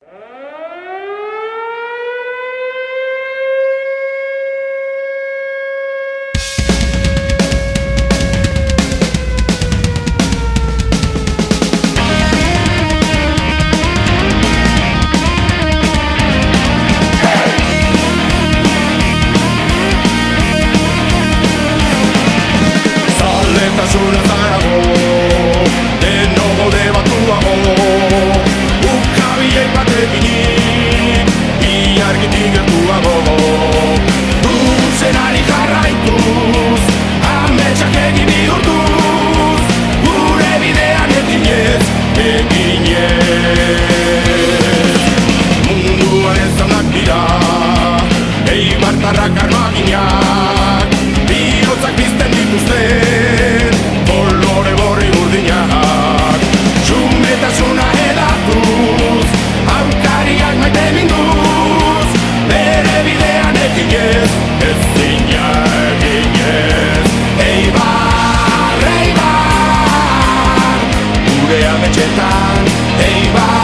Zaletasuna zarago, denogo debatuago, ukabiek batekinik, iargitik gertuago. Duzenari jarraituz, ametsak egi bihurtuz, gure bidean eginez, eginez. Munduan ez zaunak dira, eibartarrak armaginak, bihotzak bizten dituzten, kolore borri urdinak. Xumetasuna edatuz, aurkariak maite minduz, bere bidean eginez, ez zina eginez. Eibar, Eibar, gure ametxetan, Eibar.